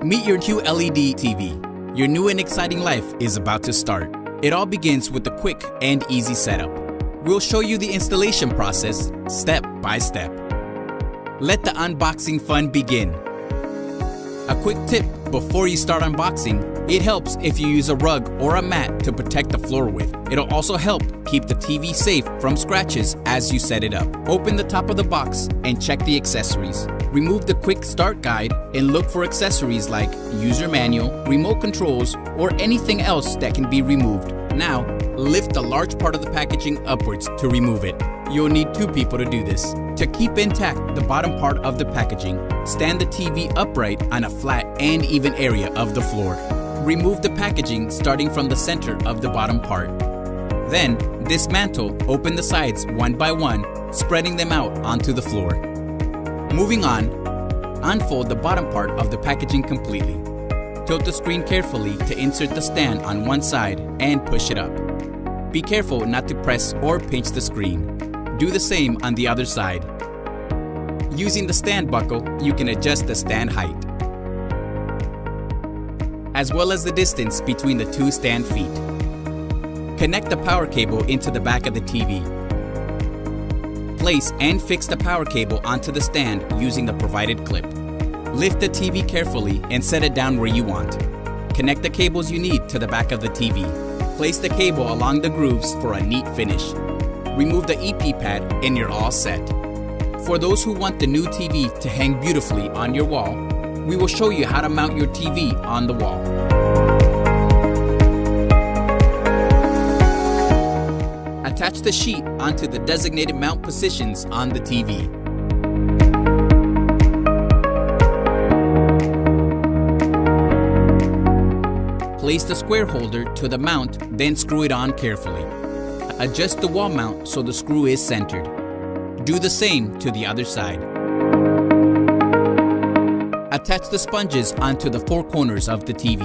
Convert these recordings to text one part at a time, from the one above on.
Meet your QLED TV. Your new and exciting life is about to start. It all begins with a quick and easy setup. We'll show you the installation process step by step. Let the unboxing fun begin. A quick tip before you start unboxing: it helps if you use a rug or a mat to protect the floor with. It'll also help keep the TV safe from scratches as you set it up. Open the top of the box and check the accessories. Remove the quick start guide and look for accessories like user manual, remote controls, or anything else that can be removed. Now, lift the large part of the packaging upwards to remove it. You'll need 2 people to do this. To keep intact the bottom part of the packaging, stand the TV upright on a flat and even area of the floor. Remove the packaging starting from the center of the bottom part. Then, dismantle, open the sides one by one, spreading them out onto the floor. Moving on, unfold the bottom part of the packaging completely. Tilt the screen carefully to insert the stand on one side and push it up. Be careful not to press or pinch the screen. Do the same on the other side. Using the stand buckle, you can adjust the stand height, as well as the distance between the 2 stand feet. Connect the power cable into the back of the TV. Place and fix the power cable onto the stand using the provided clip. Lift the TV carefully and set it down where you want. Connect the cables you need to the back of the TV. Place the cable along the grooves for a neat finish. Remove the EP pad and you're all set. For those who want the new TV to hang beautifully on your wall, we will show you how to mount your TV on the wall. Attach the sheet onto the designated mount positions on the TV. Place the square holder to the mount, then screw it on carefully. Adjust the wall mount so the screw is centered. Do the same to the other side. Attach the sponges onto the 4 corners of the TV.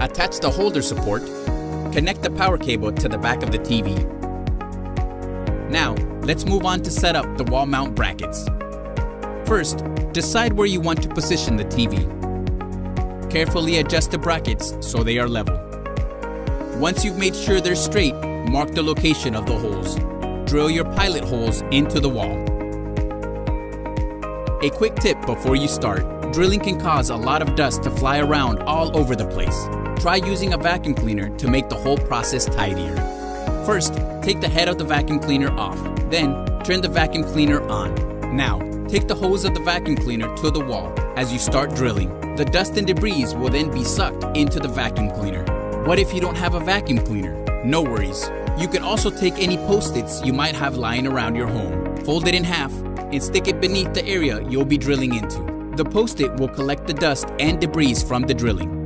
Attach the holder support. Connect the power cable to the back of the TV. Now, let's move on to set up the wall mount brackets. First, decide where you want to position the TV. Carefully adjust the brackets so they are level. Once you've made sure they're straight, mark the location of the holes. Drill your pilot holes into the wall. A quick tip before you start: drilling can cause a lot of dust to fly around all over the place. Try using a vacuum cleaner to make the whole process tidier. First, take the head of the vacuum cleaner off. Then, turn the vacuum cleaner on. Now, take the hose of the vacuum cleaner to the wall. As you start drilling, the dust and debris will then be sucked into the vacuum cleaner. What if you don't have a vacuum cleaner? No worries. You can also take any Post-its you might have lying around your home, fold it in half, and stick it beneath the area you'll be drilling into. The Post-it will collect the dust and debris from the drilling.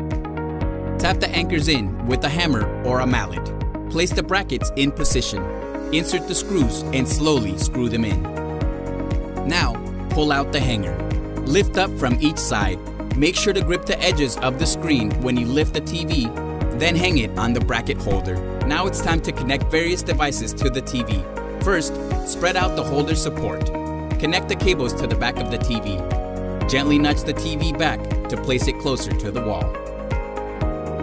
Tap the anchors in with a hammer or a mallet. Place the brackets in position. Insert the screws and slowly screw them in. Now, pull out the hanger. Lift up from each side. Make sure to grip the edges of the screen when you lift the TV, then hang it on the bracket holder. Now it's time to connect various devices to the TV. First, spread out the holder support. Connect the cables to the back of the TV. Gently nudge the TV back to place it closer to the wall.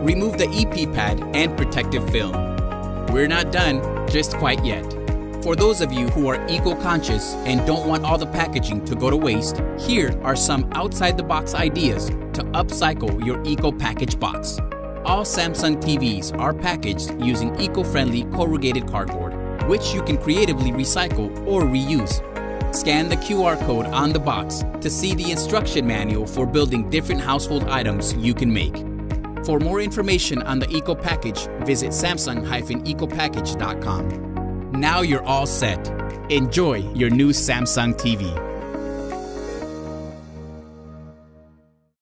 Remove the EP pad and protective film. We're not done just quite yet. For those of you who are eco-conscious and don't want all the packaging to go to waste, here are some outside-the-box ideas to upcycle your eco-package box. All Samsung TVs are packaged using eco-friendly corrugated cardboard, which you can creatively recycle or reuse. Scan the QR code on the box to see the instruction manual for building different household items you can make. For more information on the Eco Package, visit samsung-ecopackage.com. Now you're all set. Enjoy your new Samsung TV.